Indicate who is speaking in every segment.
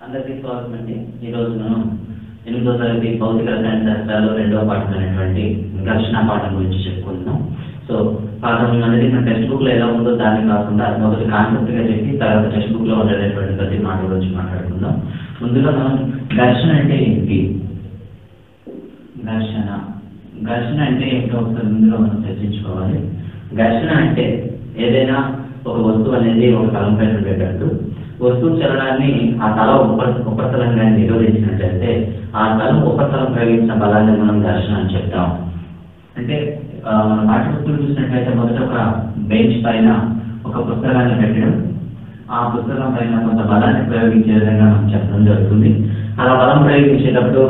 Speaker 1: అందరికీ స్వాగతం అండి. ఈరోజు మనం 8వ తరగతి భౌతిక రసాయన శాస్త్రాలు 2వ పాఠమైనటువంటి ఘర్షణ పాఠం గురించి చెప్పుకుంటున్నాం. సో పాఠం అనేది మన టెక్స్ట్ బుక్లో ఎలా ఉందో దాన్ని కాకుండా మొదటి కాన్సెప్ట్గా చెప్పి తర్వాత టెక్స్ట్ బుక్లో ఉండేటటువంటి ప్రతి మాట గురించి మాట్లాడుకుందాం. ముందుగా మనం ఘర్షణ అంటే ఏంటి, ఘర్షణ అంటే ఏంటో ఒకసారి ముందుగా మనం చర్చించుకోవాలి. ఘర్షణ అంటే ఏదైనా ఒక వస్తువు అనేది ఒక తలం పైన ఉండేటట్టు వస్తువు చలనాన్ని ఆ తల ఉపరితలంగా నిరోధించినట్లయితే ఆ తలం ఉపరితలం ప్రయోగించిన బలాన్ని మనం ఘర్షణ అని చెప్తాం. అంటే మన పాఠ్యపుస్తకం చూసినట్లయితే మొదట ఒక బెంచ్ పైన ఒక పుస్తకాన్ని పెట్టడం, ఆ పుస్తకం పైన కొంత బలాన్ని ప్రయోగించే విధంగా మనం చెప్పడం జరుగుతుంది. అలా బలం ప్రయోగించేటప్పుడు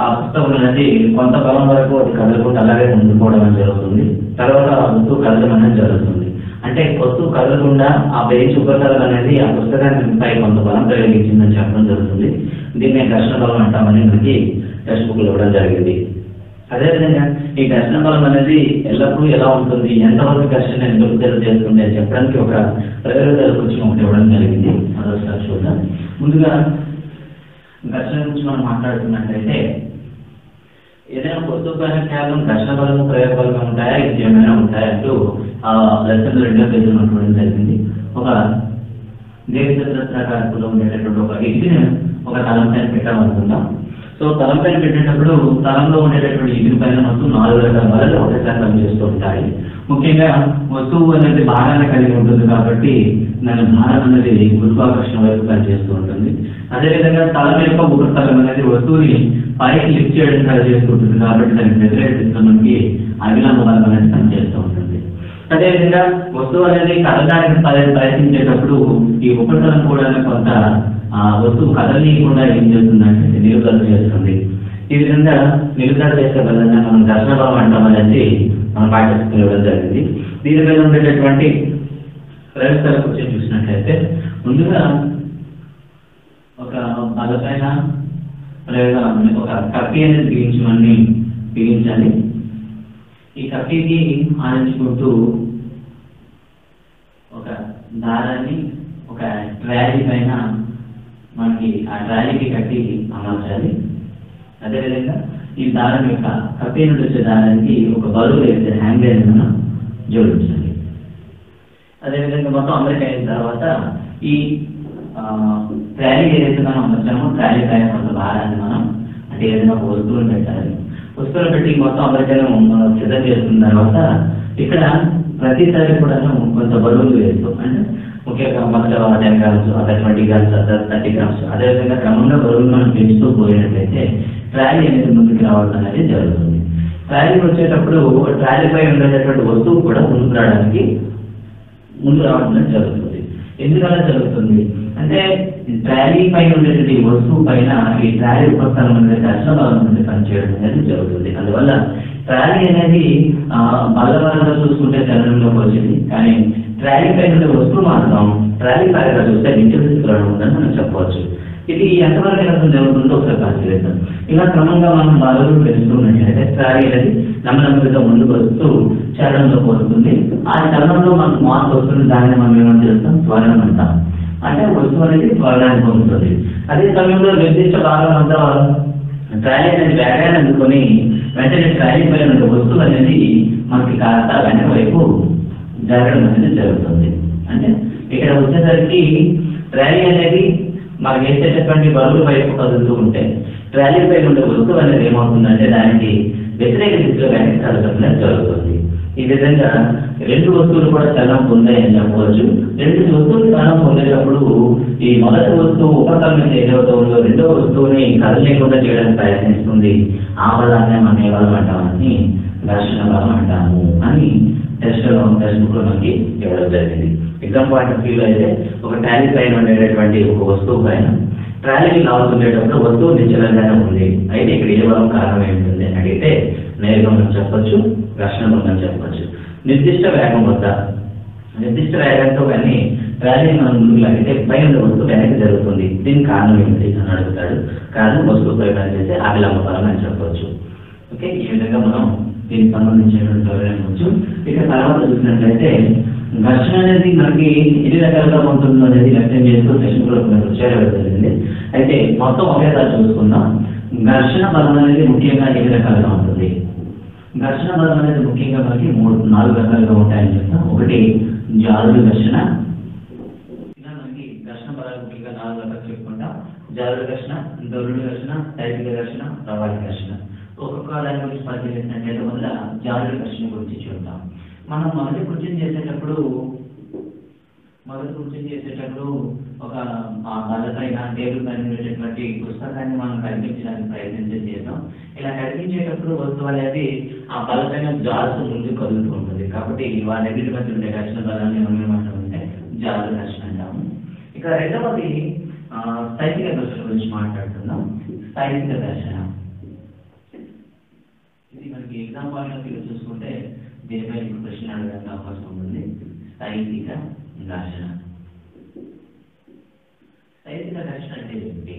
Speaker 1: ఆ పుస్తకం అనేది కొంత బలం వరకు అది కదలకుండా అలాగే ఉండిపోవడం జరుగుతుంది. తర్వాత ఆ వస్తువు కదలడం అనేది జరుగుతుంది. అంటే వస్తువు కదలకుండా ఆ బెంచ్ ఉపరితలం అనేది ఆ పుస్తకానిపై కొంత బలం ప్రయోగించిందని చెప్పడం జరుగుతుంది. దీన్నే ఘర్షణ బలం అంటామని మనకి టెక్స్ట్ బుక్లో ఇవ్వడం జరిగింది. అదేవిధంగా ఈ ఘర్షణ బలం అనేది ఎల్లప్పుడూ ఎలా ఉంటుంది, ఎంతవరకు ఘర్షణ ఎందుకు చేస్తుంది అని చెప్పడానికి ఒక ప్రయోగాల గురించి ఒకటి ఇవ్వడం జరిగింది. అదొకసారి చూద్దాం. ముందుగా ఘర్షణ గురించి మనం మాట్లాడుతున్నట్లయితే ఏదైనా వస్తువు పైన కేవలం ఘర్షణ బలం ప్రయోగ బలం ఉంటాయా, ఇంకేమైనా ఉంటాయా అంటూ లెసన్ 2వ పేజీలో ఉండడం జరిగింది. ఒక దీర్ఘచతురస్రాకారంలో ఉండేటటువంటి ఒక ఇటుని ఒక తలం పైన పెట్టామనుకుందాం. సో తలం పైన పెట్టేటప్పుడు తలంలో ఉండేటటువంటి ఇటుని పైన మొత్తం 4 రకాల బలాలు ఒకేసారి పనిచేస్తూ ఉంటాయి. ముఖ్యంగా వస్తువు అనేది భారాన్ని కలిగి ఉంటుంది కాబట్టి దాని భారం అనేది గురుత్వాకర్షణ వైపు పనిచేస్తూ ఉంటుంది. అదేవిధంగా తలం యొక్క ఉపరితలం అనేది వస్తువుని పైకి లిఫ్ట్ చేయడం ట్రై చేస్తుంటుంది కాబట్టి దానికి వ్యతిరేకంగా మనకి అవిలంబ బలం అనేది పనిచేస్తూ ఉంటుంది. అదేవిధంగా వస్తువు అనేది కదలడానికి ప్రయత్నించేటప్పుడు ఈ ఉపరితలం కూడా కొంత వస్తువు కదలనీయకుండా ఏం చేస్తుందంటే నిలుదల చేస్తుంది. ఈ విధంగా నిలుదల చేసే బలంగా మనం ఘర్షణ బలం అంటాం అనేది మనం పాఠ్యపుస్తకం ఇవ్వడం జరిగింది. దీని మీద ఉండేటటువంటి ప్రయోగాల గురించి చూసినట్లయితే ముందుగా ఒక బలపైన ప్రయోగాలు ఒక కప్పి అనేది బిగించాలి. ఈ కప్పికి ఆడించుకుంటూ ఒక దారాన్ని ఒక ట్రాలీ పైన మనకి ఆ ట్రాలీకి కట్టి అమర్చాలి. అదేవిధంగా ఈ దారం యొక్క కప్పి నుండి వచ్చే దారానికి ఒక బరువు వేసే హ్యాంగర్ మనం జోడించాలి. అదేవిధంగా మొత్తం అమరిక అయిన తర్వాత ఈ ట్రాలీ ఏదైతే మనం అమర్చామో ట్రాలీ పైన కొంత భారాన్ని మనం అంటే ఏదైనా ఒక వస్తువులు పెట్టాలి. వస్తువులు పెట్టి మొత్తం అమరికను మనం సిద్ధం చేసుకున్న తర్వాత ఇక్కడ ప్రతిసారి కూడా కొంత బరువులు వేస్తాం. అంటే ముఖ్యంగా మొదట 10 గ్రామ్స్, 20 గ్రామ్స్, 30 గ్రామ్స్ అదేవిధంగా క్రమంగా బరువులు మనం పెంచుతూ పోయినట్లయితే ట్రాలీ అనేది ముందుకు రావడం అనేది జరుగుతుంది. ట్రాలీకి వచ్చేటప్పుడు ట్రాలీపై ఉండేటటువంటి వస్తువు కూడా ముందు రావడం అనేది జరుగుతుంది. ఎందుకలా జరుగుతుంది అంటే ట్రాలీ పైన ఉండేటువంటి వస్తువు పైన ఈ ట్రాలీ ఉపరితలం అనేది ఘర్షణ బలం అనేది పనిచేయడం అనేది జరుగుతుంది. అందువల్ల ట్రాలీ అనేది బలవరంగా చూసుకుంటే చలనంలోకి వచ్చింది, కానీ ట్రాలీ పైన ఉండే వస్తువు మాత్రం ట్రాలీ పైగా చూస్తే నిత్య స్థితిలో ఉందని మనం చెప్పవచ్చు. ఇది ఎంతవరకు అర్థం జరుగుతుందో ఒకసారి పరిశీలిద్దాం. ఇలా క్రమంగా మనం బరువులు పెంచుతున్నట్లయితే ట్రాలీ అనేది నెమ్మదిగా ముందుకు వస్తూ చలనంలోకి వస్తుంది. ఆ చలనంలో మనకు మార్పు వస్తుంది. దాన్ని మనం ఏమని చేస్తాం, త్వరణం అంటాం. అంటే వస్తువు అనేది త్వరణాన్ని పొందుతుంది. అదే సమయంలో నిర్దిష్ట భాగం అంతా ట్రాలీ అనేది వేగాన్ని అందుకొని వెంటనే ట్రాలీ పైన ఉండే వస్తువు అనేది మనకి కాస్త వెనక వైపు జరగడం అనేది జరుగుతుంది. అంటే ఇక్కడ వచ్చేసరికి ట్రాలీ అనేది మనకి వేసేటటువంటి బరువుల వైపు కదులుతూ ఉంటే ట్రాలీ పైన ఉండే వస్తువు అనేది ఏమవుతుందంటే దానికి వ్యతిరేక దిశలో వెనక్కి కదలడం జరుగుతుంది. ఈ విధంగా 2 వస్తువులు కూడా చలనం పొందాయని చెప్పవచ్చు. 2 వస్తువులు చలనం పొందేటప్పుడు ఈ మొదటి వస్తువు ఉపరితలం మీద ఏదైతే ఉందో రెండో వస్తువుని కదలలేకుండా చేయడానికి ప్రయత్నిస్తుంది. ఆ బలాన్ని మనం ఏ బలం అంటామని ఘర్షణ బలం అంటాము అని టెక్స్ట్ బుక్లో మనకి ఇవ్వడం జరిగింది. ఎగ్జామ్ పాయింట్ ఆఫ్ వ్యూలో అయితే ఒక ట్రాలీ పైన ఉండేటటువంటి ఒక వస్తువు పైన ట్రాలీని లాగుతుండేటప్పుడు వస్తువు నిశ్చలంగానే ఉంది. అయితే ఇక్కడ ఏ బలం కారణం ఏంటుంది అని అడిగితే నేరుగా మనం చెప్పచ్చు, ఘర్షణ బలం చెప్పచ్చు. నిర్దిష్ట వేగంతో కానీ ట్రాలీని మనం ముందుకు లాగితే పైన వస్తువు వెనక్కి జరుగుతుంది. దీనికి కారణం ఏంటి అని అడుగుతాడు. కారణం వస్తువుపై పనిచేసే అవిలంబ బలం అని చెప్పవచ్చు. ఓకే, ఈ విధంగా మనం దీనికి సంబంధించినటువంటి వివరించవచ్చు. ఇక తర్వాత చూసినట్లయితే ఘర్షణ అనేది మనకి ఎన్ని రకాలుగా ఉంటుందో అనేది వ్యక్తం చేస్తూ ప్రశ్న కూడా చేయడం జరిగింది. అయితే మొత్తం ఒకేసారి చూసుకుందాం. ఘర్షణ బలం అనేది ముఖ్యంగా ఎన్ని రకాలుగా ఉంటుంది? ఘర్షణ బలం అనేది ముఖ్యంగా మనకి 4 రకాలుగా ఉంటాయని చెప్తాం. ఒకటి జారుడు ఘర్షణ. ఇలా మనకి ఘర్షణ బలాలు ముఖ్యంగా 4 రకాలు చెప్పుకుంటాం. జారుడు ఘర్షణ, దొరుడు ఘర్షణ, స్థైతిక ఘర్షణ, ప్రవాహి ఘర్షణ. ఒక్కొక్క దాని గురించి పరిశీలించినట్లయితే వల్ల జారుడు ఘర్షణ గురించి చూద్దాం. మనం మొదటి కృత్యం చేసేటప్పుడు ఒక బలపైన టేబుల్ పైన ఉండేటటువంటి పుస్తకాన్ని మనం కనిపించడానికి ప్రయత్నం చేద్దాం. ఇలా కనిపించేటప్పుడు వస్తువు అనేది ఆ బలపైన జారుతూ ముందు కదులుతూ ఉంటుంది. కాబట్టి వాటి మధ్య ఉండే ఘర్షణ బలాన్ని మనం ఏమంటామంటే జారుడు ఘర్షణ అంటాము. ఇక రెండవది స్థైతిక ఘర్షణ గురించి మాట్లాడుతున్నాం. స్థైతిక ఘర్షణ ఇది మనకి ఎగ్జామ్ పాయింట్ ఆఫ్ వ్యూ చూసుకుంటే దీనిపై ప్రశ్న అడగడానికి అవకాశం ఉంటుంది. స్థైతిక ఘర్షణ. స్థైతిక ఘర్షణ అంటే ఏమిటి?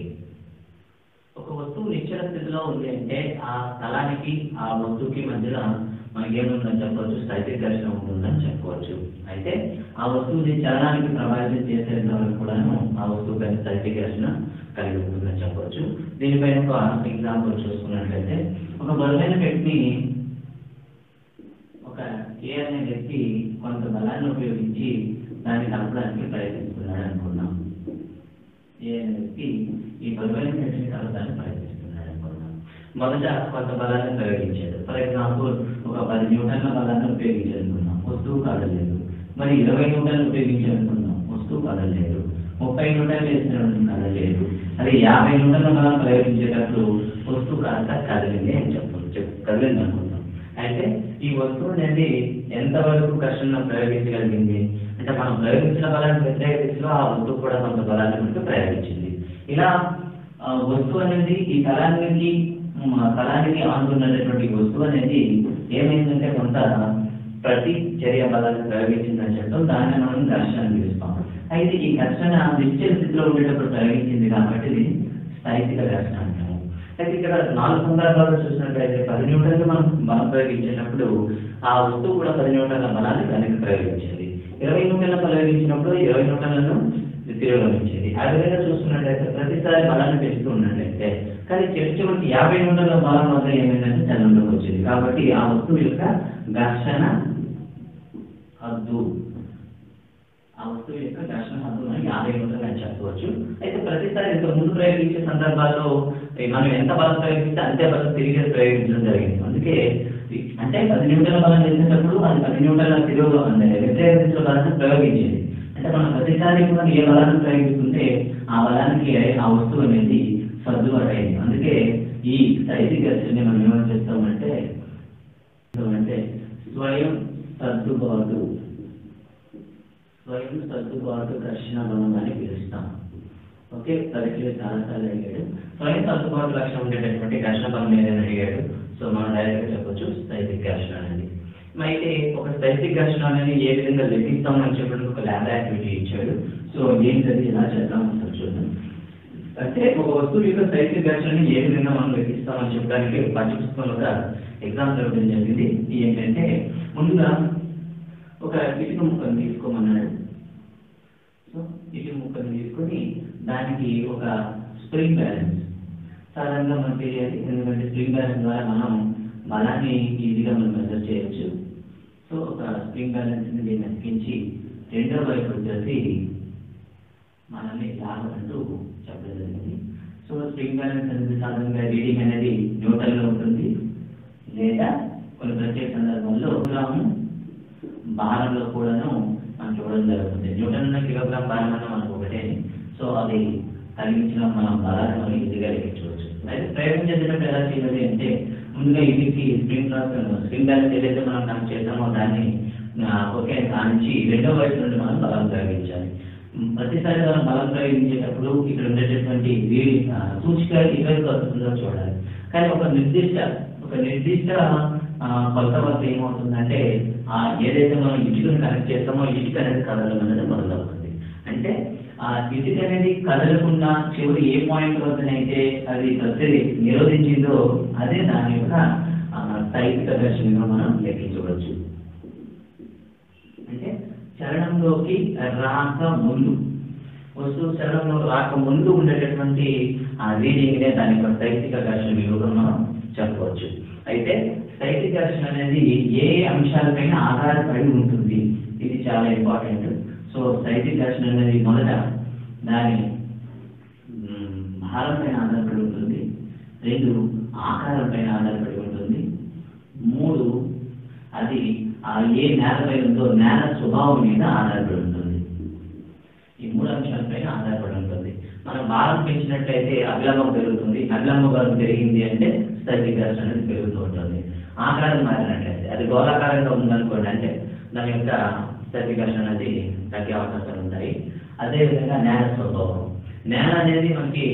Speaker 1: ఒక వస్తువు నిశ్చల స్థితిలో ఉంది అంటే ఆ స్థలానికి ఆ వస్తువుకి మధ్యలో మనకి ఏముందని చెప్పవచ్చు? స్థైతిక ఘర్షణ ఉంటుందని చెప్పవచ్చు. అయితే ఆ వస్తువుని చలనానికి ప్రభావితం చేసేంత వరకు కూడాను ఆ వస్తువు పైన స్థైతిక ఘర్షణ కలిగి ఉంటుందని చెప్పవచ్చు. దీనిపైన ఒక ఎగ్జాంపుల్ చూసుకున్నట్లయితే ఒక బలమైన వ్యక్తిని ఒక ఏ అనే వ్యక్తి కొంత బలాన్ని ఉపయోగించి దాన్ని కలపడానికి ప్రయత్నిస్తున్నాడు అనుకున్నాం. ఏ అనే వ్యక్తి ఈ బలమైన వ్యక్తిని కలపడానికి ప్రయత్నిస్తున్నాడు అనుకున్నాం. మొదట కొంత బలాన్ని ప్రయోగించాడు. ఫర్ ఎగ్జాంపుల్ ఒక 10 న్యూటన్ల బలాన్ని ఉపయోగించాలనుకున్నాం, వస్తువు కదలలేదు. మరి 20 న్యూటన్లు ఉపయోగించాలనుకున్నాం, వస్తువు కదలలేదు. 30 న్యూటన్లు వేసినప్పుడు కదలలేదు. అది 50 న్యూటన్ల బలం ప్రయోగించేటప్పుడు వస్తువు కాస్త కదిలింది అని కదిలింది అనుకుంటాం. అయితే ఈ వస్తువు అనేది ఎంతవరకు ఘర్షణ ప్రయోగించగలిగింది అంటే మనం ప్రయోగించిన బలాన్ని వ్యతిరేక దిశలో ఆ వస్తువు కూడా కొంత బలాన్ని మనకు ప్రయోగించింది. ఇలా వస్తువు అనేది ఈ తలానికి ఆనుకున్నటువంటి వస్తువు అనేది ఏమైందంటే కొంత ప్రతిచర్య బలాన్ని ప్రయోగించిందని చెప్తాం. దాన్ని మనం ఘర్షణ పిలుస్తాం. అయితే ఈ ఘర్షణ నిశ్చల స్థితిలో ఉండేటప్పుడు ప్రయోగించింది కాబట్టి ఇది స్థైతిక ఘర్షణ అంటాము. అయితే ఇక్కడ 4 సందర్భాల్లో చూసినట్లయితే 10 న్యూటన్లు మనం బలం ప్రయోగించేటప్పుడు ఆ వస్తువు కూడా 10 న్యూటన్ల బలాన్ని దానికి ప్రయోగించింది. 20 న్యూటన్లు ప్రయోగించినప్పుడు 20 న్యూటన్లను తిరోగమించేది. ఆ విధంగా చూసుకున్నట్లయితే ప్రతిసారి బలాన్ని పెంచుతూ ఉన్నట్లయితే కానీ చివరికి 50 న్యూటన్ల బలం వద్ద ఏమైందంటే చలనంలోకి వచ్చింది. కాబట్టి ఆ వస్తువు యొక్క ఘర్షణ హద్దు మనం 50 న్యూటన్లు అని చెప్పవచ్చు. అయితే ప్రతిసారి ఇంత ముందు ప్రయోగించే సందర్భాల్లో మనం ఎంత బలం ప్రయోగిస్తే అంతే బలం తిరిగి ప్రయోగించడం జరిగింది. అందుకే అంటే 10 న్యూటన్ల బలం చేసేటప్పుడు అది 10 న్యూటన్ల వ్యతిరేక దిశలో బలాన్ని ప్రయోగించేది. అంటే మనం ప్రతిసారి కూడా ఏ బలాన్ని ప్రయోగిస్తుంటే ఆ బలానికి ఆ వస్తువు అనేది సర్దుబాటు అయింది. అందుకే ఈ స్థైతిక ఘర్షణ మనం ఏమని చెప్తామంటే స్వయం సర్దుబాటు ఘర్షణ బలం అని పిలుస్తాం. ఓకే, పరీక్షలు చాలాసార్లు అడిగాడు. స్వయం సర్దుబాటు లక్షణం ఉండేటటువంటి ఘర్షణ బలం ఏదైనా అడిగాడు. సో మనం డైరెక్ట్గా చెప్పొచ్చు స్థైతిక ఘర్షణ అనేది. అయితే ఒక స్థైతిక ఘర్షణ అనేది ఏ విధంగా లెక్కిస్తామని చెప్పడానికి ఒక ల్యాబ్ యాక్టివిటీ ఇచ్చాడు. సో ఏంటది ఎలా చేద్దామని చూద్దాం. అంటే ఒక వస్తువు యొక్క స్థైతిక ఘర్షణని ఏ విధంగా మనం లెక్కిస్తామని చెప్పడానికి పాఠ్యపుస్తకంలో ఒక ఎగ్జాంపుల్ ఇవ్వడం జరిగింది. ఏంటంటే ముందుగా ఒక ఇటుక ముక్కను తీసుకోమన్నాడు. సో ఇటుక ముక్కను తీసుకొని దానికి ఒక స్ప్రింగ్ బ్యాలెన్స్ సాధారణంగా మనకు తెలియాలి. ఎందుకంటే స్ప్రింగ్ బ్యాలెన్స్ ద్వారా మనం బలాన్ని ఈజీగా మనం మెజర్ చేయొచ్చు. సో ఒక స్ప్రింగ్ బ్యాలెన్స్ ని దీన్ని ఎక్కించి రెండో వైపు వచ్చేసి మనల్ని లాగమంటూ చెప్పడం జరిగింది. సో స్ప్రింగ్ బ్యాలెన్స్ అనేది సాధారణంగా రీడింగ్ అనేది న్యూటన్లో ఉంటుంది, లేదా కొన్ని ప్రత్యేక సందర్భాల్లో కిలోగ్రాము భారంలో కూడాను మనం చూడడం జరుగుతుంది. న్యూటన్ కిలోగ్రామ్ భారం అన్న మనకు ఒకటే. సో అది కలిగించిన మనం బలాన్ని మనం ఈజీగా లెక్కించవచ్చు. అయితే ప్రయోగం చేసేటప్పుడు ఎలా చేయాలి అంటే ముందుగా ఇంటికి స్ప్రింగ్ బ్యాలెన్స్ ఏదైతే మనం కనెక్ట్ చేస్తామో దాన్ని ఒకే కానించి రెండో వైపు నుండి మనం బలం ప్రయోగించాలి. ప్రతిసారి మనం బలం ప్రయోగించేటప్పుడు ఇక్కడ ఉండేటటువంటి సూచిక ఇటువైపు వస్తుందో చూడాలి. కానీ ఒక నిర్దిష్ట కొలత వద్ద ఏమవుతుందంటే ఏదైతే మనం ఇటుకను కనెక్ట్ చేస్తామో ఇటుక అనేది కదలడం అనేది మొదలవుతుంది. అంటే ఆ ఇటుక అనేది కదలకుండా చివరి ఏ పాయింట్ వద్దనైతే అది ప్రతిదీ నిరోధించిందో అదే దాని యొక్క స్థైతిక ఘర్షణగా మనం లెక్కించవచ్చు. అంటే చలనంలోకి రాకముందు, వస్తువు చలనంలో రాకముందు ఉండేటటువంటి ఆ రీడింగ్నే దాని యొక్క స్థైతిక ఘర్షణ విలువగా మనం చెప్పవచ్చు. అయితే స్థైతిక ఘర్షణ అనేది ఏ అంశాలపైన ఆధారపడి ఉంటుంది, ఇది చాలా ఇంపార్టెంట్. సో స్థైతిక ఘర్షణ అనేది మొదట దాని భారం పైన ఆధారపడి ఉంటుంది, 2 ఆకారం పైన ఆధారపడి ఉంటుంది, 3 అది ఏ నేలపై ఉందో నేల స్వభావం మీద ఆధారపడి ఉంటుంది. ఈ 3 అంశాలపైన ఆధారపడి ఉంటుంది. మనం భారం పెంచినట్లయితే అభిలంబం పెరుగుతుంది, అభిలంబ బలం పెరిగింది అంటే స్థైతిక ఘర్షణ అనేది పెరుగుతూ ఉంటుంది. ఆకారం మారినట్లయితే అది గోళాకారంగా ఉందనుకోండి అంటే దాని యొక్క స్థైతిక ఘర్షణ అనేది తగ్గే అవకాశాలు ఉంటాయి. అదేవిధంగా నేల స్వభావం, నేల అనేది మనకి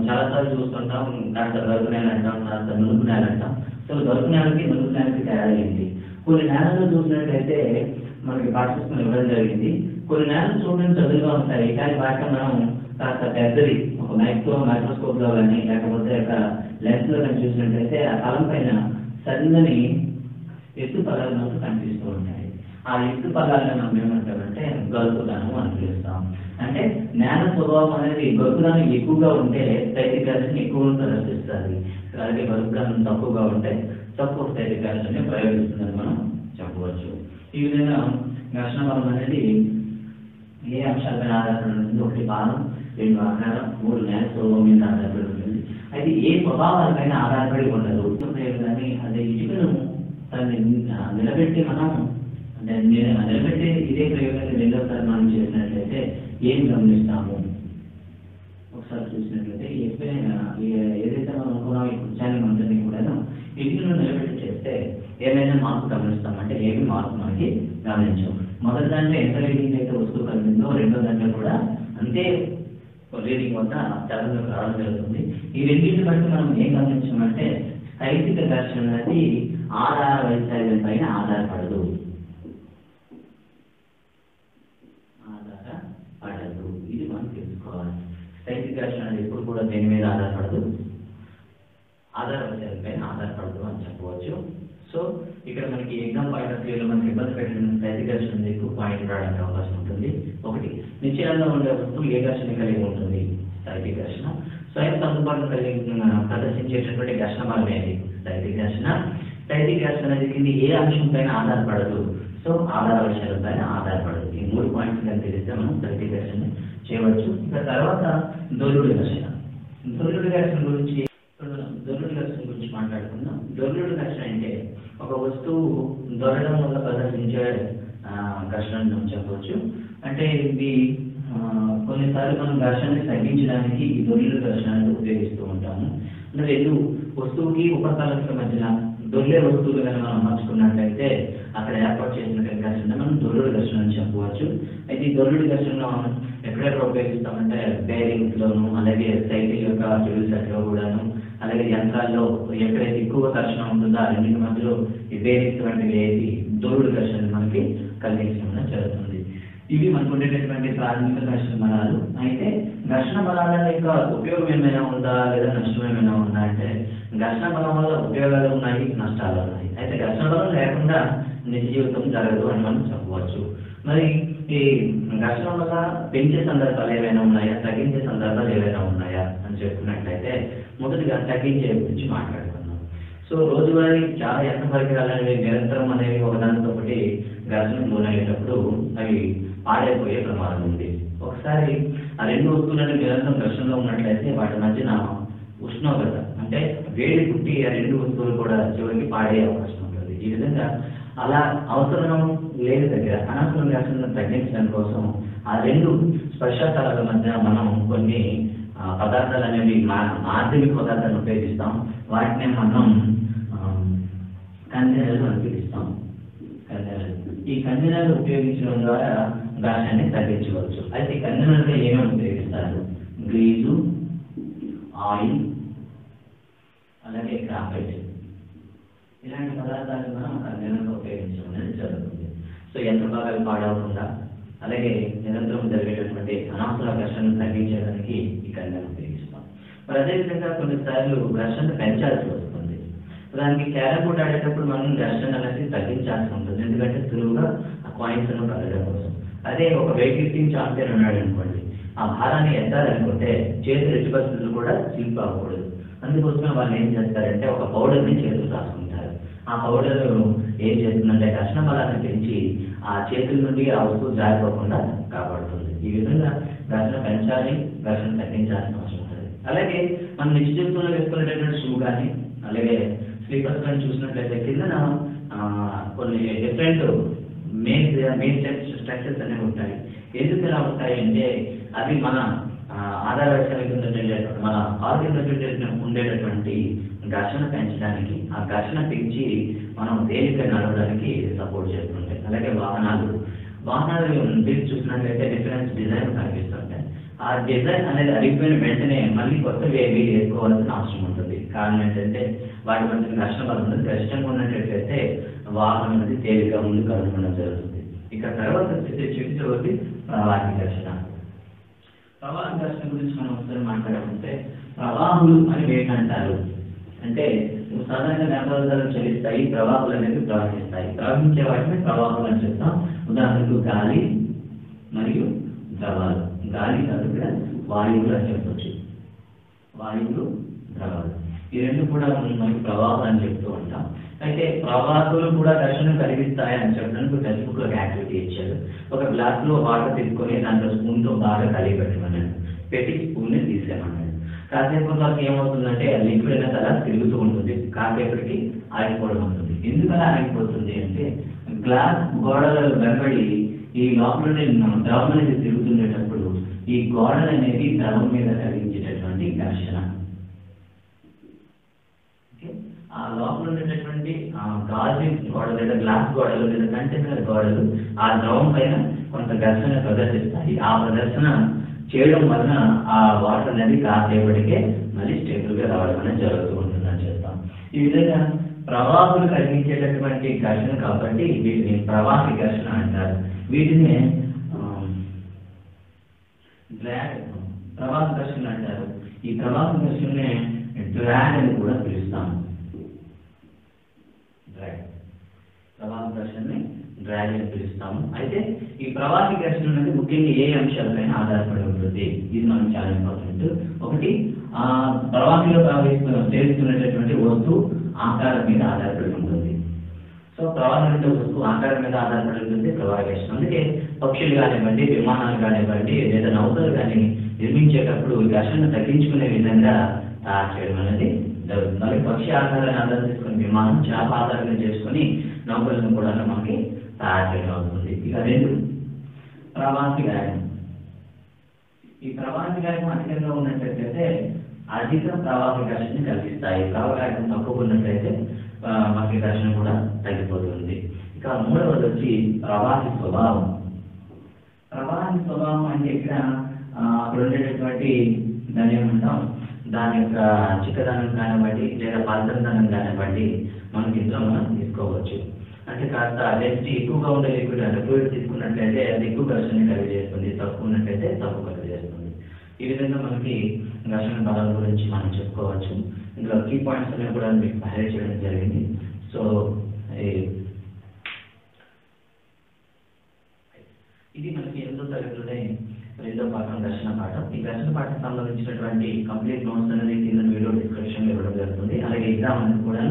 Speaker 1: చాలాసార్లు చూస్తుంటాం, కాస్త గరుకు నేల అంటాం, కాస్త నునుపు నేల అంటాం. సో గరుకు నేలకి నునుపు నేలకి తేడా ఏంటి? కొన్ని నేలల్లో చూసినట్లయితే మనకి పాఠ్యపుస్తకం ఇవ్వడం జరిగింది. కొన్ని నేలలు చూడడానికి చదువుగా ఉంటాయి, కానీ వాటిలో మనం కాస్త పెద్దది ఒక మైక్రోస్కోప్ లో కానీ లేకపోతే ఒక లెన్స్ లో కానీ చూసినట్లయితే ఆ తలం పైన సన్నని ఎత్తు పదాలు మనకు కనిపిస్తూ ఉంటాయి. ఆ ఎత్తు పదాలను మనం ఏమంటామంటే గరుకుదనం అని పిలుస్తాం. అంటే నేల స్వభావం అనేది గరుకుదనం ఎక్కువగా ఉంటే స్థైతిక ఘర్షణ ఎక్కువ ప్రదర్శిస్తుంది, అలాగే గరుకుదనం తక్కువగా ఉంటే తక్కువ స్థైతిక ఘర్షణ ప్రయోగిస్తుందని మనం చెప్పవచ్చు. ఈ విధంగా ఘర్షణ బలం అనేది ఏ అంశాలపైన ఆధారపడి ఉంటుంది? 1 భారం, 2 ఆకారం, 3 నేల స్వభావం మీద ఆధారపడి ఉంటుంది. అయితే ఏ స్వభావాలపైన ఆధారపడి ఉండదు. కానీ అదే ఇటుకను దాన్ని నిలబెట్టి మనం నిలబెట్టి ఇదే ప్రయోగాన్ని 2వసారి మనం చేసినట్లయితే ఏం గమనిస్తాము? ఒకసారి చూసినట్లయితే ఎప్పుడైనా ఏదైతే మనం అనుకున్నాం ఈ కుర్చాన్ని మంత్రిని కూడా ఇటుకను నిలబెట్టి చేస్తే ఏమైనా మార్పు గమనిస్తామంటే ఏమి మార్పు మనకి గమనించాం. మొదటి దాంట్లో ఎంత రీడింగ్ అయితే వస్తువు కలిగిందో 2వ దాంట్లో కూడా అంతే రీడింగ్ వద్ద చలనంలోకి రావడం జరుగుతుంది. ఈ రెండింటిని బట్టి మనం ఏం గమనించామంటే స్థైతిక ఘర్షణ అనేది ఆధార వైశాల్యం పైన ఆధారపడదు. ఇది మనం తెలుసుకోవాలి. స్థైతిక ఘర్షణ అనేది ఎప్పుడు కూడా దేని మీద ఆధారపడదు, ఆధార వైశాల్యం పైన ఆధారపడదు అని చెప్పవచ్చు. సో ఇక్కడ మనకి ఎగ్జామ్ పాయింట్ ఆఫ్ వ్యూలో మనకి ఇబ్బంది పెట్టిన స్థైతిక ఘర్షణ ఎక్కువ పాయింట్ రావడానికి అవకాశం ఉంటుంది. 1 నిశ్చలంగా ఉండే వస్తువు ఏ ఘర్షణ కలిగి ఉంటుంది? స్థైతిక ఘర్షణ. స్వయం సర్దుబాటును కలిగి ప్రదర్శించేటటువంటి ఘర్షణ బలం ఏది? స్థైతిక ఘర్షణ. స్థైతిక ఘర్షణ అనేది ఏ అంశం పైన ఆధారపడదు, సో ఆధార వైశాల్యం పైన ఆధారపడదు. ఈ 3 పాయింట్స్ కానీ తెలిస్తే మనం స్థైతిక ఘర్షణ చేయవచ్చు. ఇక తర్వాత దొర్లుడు ఘర్షణ. దొర్లుడు ఘర్షణ గురించి మాట్లాడుకుందాం. దొర్లుడు ఘర్షణ అంటే ఒక వస్తువు దొరడం వల్ల ప్రదర్శించే ఘర్షణ మనం చెప్పవచ్చు. అంటే ఇది కొన్నిసార్లు మనం ఘర్షణని తగ్గించడానికి ఈ దొర్లుడు ఘర్షణను ఉపయోగిస్తూ ఉంటాము. అంటే 2 వస్తువుకి ఉపరితలాల మధ్యన దొర్లే వస్తువులు కానీ మనం అమర్చుకున్నట్లయితే అక్కడ ఏర్పాటు చేసిన ఘర్షణ మనం దొర్లుడు ఘర్షణ అని చెప్పవచ్చు. అయితే ఈ దొర్లుడు ఘర్షణను ఎక్కడెక్కడ ఉపయోగిస్తామంటే బేరింగ్స్ లోను, అలాగే సైకిల్ యొక్క ఫ్యూల్ సెట్ లో కూడాను, అలాగే యంత్రాల్లో ఎక్కడైతే ఎక్కువ ఘర్షణ ఉంటుందో ఆ రెండింటి మధ్యలో ఈ బేరింగ్స్ వంటివి వేసి దొర్లుడు ఘర్షణ మనకి కలిగించడం జరుగుతుంది. ఇవి మనకు ఉండేటటువంటి ప్రాథమిక ఘర్షణ బలాలు. అయితే ఘర్షణ బలాల యొక్క ఉపయోగం ఏమైనా ఉందా లేదా నష్టం ఏమైనా ఉందా అంటే ఘర్షణ బలం వల్ల ఉపయోగాలు ఉన్నాయి, నష్టాలు ఉన్నాయి. అయితే ఘర్షణ బలం లేకుండా నిజ జీవితం జరగదు అని మనం చెప్పవచ్చు. మరి ఈ ఘర్షణ వల్ల పెంచే సందర్భాలు ఏమైనా ఉన్నాయా, తగ్గించే సందర్భాలు ఏమైనా ఉన్నాయా అని చెప్పుకున్నట్లయితే మొదటిగా తగ్గించే గురించి మాట్లాడుకుందాం. సో రోజువారీ చాలా యంత్ర పరికరాలు అనేవి నిరంతరం అనేవి ఒకదానితో ఒకటి ఘర్షణకు లోనయ్యేటప్పుడు అవి పాడైపోయే ప్రమాదం ఉంది. ఒకసారి ఆ 2 వస్తువులను నిరంతరం ఘర్షణలో ఉన్నట్లయితే వాటి మధ్యన ఉష్ణోగ్రత అంటే వేడి పుట్టి ఆ 2 వస్తువులు కూడా చివరికి పాడే అవకాశం ఉంటుంది. ఈ విధంగా అలా అవసరం లేని దగ్గర అనవసరం ఘర్షణను తగ్గించడం కోసం ఆ 2 స్పర్శతలాల మధ్య మనం కొన్ని పదార్థాలు అనేవి మాధ్యమిక పదార్థాలను ఉపయోగిస్తాం. వాటిని మనం కంటైనర్లు అని పిలుస్తాం. ఈ కంటైనర్లు ఉపయోగించడం ద్వారా ఘర్షణని తగ్గించవచ్చు. అయితే కంటైనర్లో ఏమేమి ఉపయోగిస్తారు? గ్రీజు, ఆయిల్, అలాగే గ్రాఫైట్, ఇలాంటి పదార్థాలు మనం కంటైనర్లో ఉపయోగించడం అనేది జరుగుతుంది. సో యంత్ర భాగాలు పాడవకుండా అలాగే నిరంతరం జరిగేటటువంటి అనవసర ఘర్షణను తగ్గించడానికి ఈ కంటైనర్ ఉపయోగిస్తాం. మరి అదేవిధంగా కొన్నిసార్లు ఘర్షణ పెంచాల్సి వస్తుంది. దానికి క్యారమ్ బోర్డ్ ఆడేటప్పుడు మనం ఘర్షణ అనేది తగ్గించాల్సి ఉంటుంది, ఎందుకంటే సులువుగా ఆ కాయిన్స్ కలగడం కోసం. అదే ఒక వెయిట్ లిఫ్టింగ్ ఛాంపియన్ ఉన్నాడు అనుకోండి, ఆ భారాన్ని ఎత్తాలనుకుంటే చేతులు ఎట్టి పరిస్థితులు కూడా స్లిప్ అవ్వకూడదు. అందుకోసమే వాళ్ళు ఏం చేస్తారంటే ఒక పౌడర్ని చేతులు రాసుకుంటారు. ఆ పౌడర్ ఏం చేస్తుందంటే ఘర్షణ బలాన్ని పెంచి ఆ చేతుల నుండి ఆ వస్తువు జారిపోకుండా కాపాడుతుంది. ఈ విధంగా ఘర్షణ పెంచాలి, ఘర్షణ తగ్గించాల్సిన అవసరం ఉంటుంది. అలాగే మనం నిత్య జీవితంలో వేసుకునేటటువంటి షూ కానీ అలాగే స్లీపర్స్ కానీ చూసినట్లయితే కిందన కొన్ని డిఫరెంట్ మెయిన్ స్ట్రక్చర్స్ అనేవి ఉంటాయి. ఎందుకు ఎలా ఉంటాయి అంటే అవి మన ఆధార వ్యవస్థ మన ఆర్గన్ ఉండేటటువంటి ఘర్షణ పెంచడానికి, ఆ ఘర్షణ పెంచి మనం తేలిక నడవడానికి సపోర్ట్ చేస్తుంటాయి. అలాగే వాహనాలు చూసినట్లయితే డిఫరెన్స్ డిజైన్ కనిపిస్తుంటాయి. ఆ డిజైన్ అనేది అరిగిపోయిన వెంటనే మళ్ళీ కొత్తవి వేసుకోవాల్సిన అవసరం ఉంటుంది. కారణం ఏంటంటే వాటి మధ్య ఘర్షణ బలం ఉంటుంది. కష్టంగా ఉన్నట్లయితే వాహనం అనేది తేలిక ముందు కలుగుకోవడం జరుగుతుంది. ఇక తర్వాత చివరి ప్రవాహ ఘర్షణ. ప్రవాహ ఘర్షణ గురించి మనం ఒకసారి మాట్లాడుకుంటే ప్రవాహులు అని వేటి అంటారు అంటే సాధారణంగా వ్యాపారాలు చలిస్తాయి, ప్రవాహాలు అనేవి ప్రవహిస్తాయి. ప్రవహించే వాటిని ప్రవాహాలు అని చెప్తాం. ఉదాహరణకు గాలి మరియు ద్రవాలు. గాలి కాదు ఇక్కడ వాయువులు అని చెప్పవచ్చు. వాయువులు, ద్రవాలు ఈ రెండు కూడా మనకి ప్రవాహాలు అని చెప్తూ ఉంటాం. అయితే ప్రవాహాలు కూడా ఘర్షణ కలిగిస్తాయి అని చెప్పడానికి టెక్స్ట్ బుక్ లో యాక్టివిటీ ఇచ్చారు. ఒక గ్లాస్ లో వాటర్ తీసుకొని దాంట్లో స్పూన్ తో బాగా కలిగి పెట్టమన్నాడు. పెట్టి స్పూన్ ని తీసేయమన్నాడు. కాసేపు వరకు ఏమవుతుందంటే లిక్విడ్ అనేది అలా తిరుగుతూ ఉంటుంది. కాసేపటికి ఆగిపోవడం ఉంటుంది. ఎందుకలా ఆగిపోతుంది అంటే గ్లాస్ గోడల వెంబడి ఈ లోపల ద్రవం అనేది తిరుగుతుండేటప్పుడు ఈ గోడలు అనేది ద్రవం మీద కలిగించేటటువంటి ఘర్షణ. ఆ లోపల ఉండేటటువంటి గాజు గోడలు లేదా గ్లాస్ గోడలు లేదా కంటైనర్ గోడలు ఆ ద్రవం పైన కొంత ఘర్షణ ప్రదర్శిస్తాయి. ఆ ప్రదర్శన చేయడం వలన ఆ వాటర్ అనేది కాసేపటికే మళ్ళీ స్టేబుల్ గా రావడం అనేది జరుగుతూ ఉంటుందని చెప్తాం. ఈ విధంగా ప్రవాహాలు కలిగించేటటువంటి ఘర్షణ కాబట్టి వీటిని ప్రవాహ ఘర్షణ అంటారు. వీటిని ప్రవాహ ఘర్షణ అంటారు. ఈ ప్రవాహ ఘర్షణనే డ్రాగ్ అని కూడా పిలుస్తాము. ప్రవాహ ఘర్షణని డ్రాగ్ అని పిలుస్తాము. అయితే ఈ ప్రవాహ ఘర్షణ అనేది ముఖ్యంగా ఏ అంశాలపైన ఆధారపడి ఉంటుంది, ఇది మనకు చాలా ఇంపార్టెంట్. ఒకటి ప్రవాహంలో చేస్తున్నటువంటి వస్తువు ఆకారం మీద ఆధారపడి ఉంటుంది. సో ప్రవాహం వస్తువు ఆకారం మీద ఆధారపడి ఉంటుంది ప్రవాహ ఘర్షణ. అందుకే పక్షులు కానివ్వండి, విమానాలు కానివ్వండి లేదా నౌకలు కానీ నిర్మించేటప్పుడు ఘర్షణ తగ్గించుకునే విధంగా తయారు చేయడం అనేది జరుగుతుంది. అలాగే పక్షి ఆకారాన్ని ఆధారం చేసుకుని విమానం, చేప ఆధారంగా చేసుకుని నౌకలను కూడా మనకి తయారు చేయడం అవుతుంది. ఇక రెండు ప్రవాహి వేగం. ఈ ప్రవాహి వేగం అధికంగా ఉన్నట్లయితే అధిక ప్రవాహ ఘర్షణ కలిగిస్తాయి. ప్రవాహ వేగం తక్కువ ఉన్నట్లయితే మనకి ఘర్షణ కూడా తగ్గిపోతుంది. ఇక మూడవది వచ్చి ప్రవాహి స్వభావం. ప్రవాహి స్వభావం అంటే ఇక్కడ అక్కడ ఉండేటటువంటి దాన్ని ఏమంటాం, దాని యొక్క చిక్కదనం కానివ్వండి లేదా పలచదనం కానివ్వండి మనకి ఇందులో మనం తీసుకోవచ్చు. అంటే కాస్త డెన్సిటీ ఎక్కువగా ఉండే లిక్విడ్ తీసుకున్నట్లయితే అది ఎక్కువ ఘర్షణ కలిగజేస్తుంది, తక్కువ ఉన్నట్లయితే తక్కువ కలిగజేస్తుంది. ఈ విధంగా మనకి ఘర్షణ బలం గురించి మనం చెప్పుకోవచ్చు. ఇందులో కీ పాయింట్స్ అనేవి కూడా మీకు హైలైట్ చేయడం జరిగింది. సో ఇది మనకి 8వ తరగతిలోనే 2వ పాఠం ఘర్షణ పాఠం. ఈ ఘర్షణ పాఠం సంబంధించినటువంటి కంప్లీట్ నోట్స్ అనేది కింద వీడియో డిస్క్రిప్షన్ లో ఇవ్వడం జరుగుతుంది. అలాగే ఎగ్జామ్ అనేది కూడా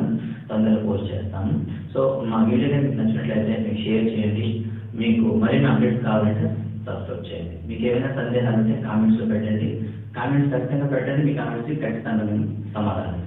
Speaker 1: తొందరగా పోస్ట్ చేస్తాము. సో మా వీడియో మీకు నచ్చినట్లయితే మీకు షేర్ చేయండి. మీకు మరిన్ని అప్డేట్స్ కావాలంటే సబ్స్క్రైబ్ చేయండి. మీకు ఏమైనా సందేహాలు ఉంటే కామెంట్స్లో పెట్టండి. కామెంట్స్ ఖచ్చితంగా పెట్టండి. మీ కామెంట్స్కి ఖచ్చితంగా నేను సమాధానం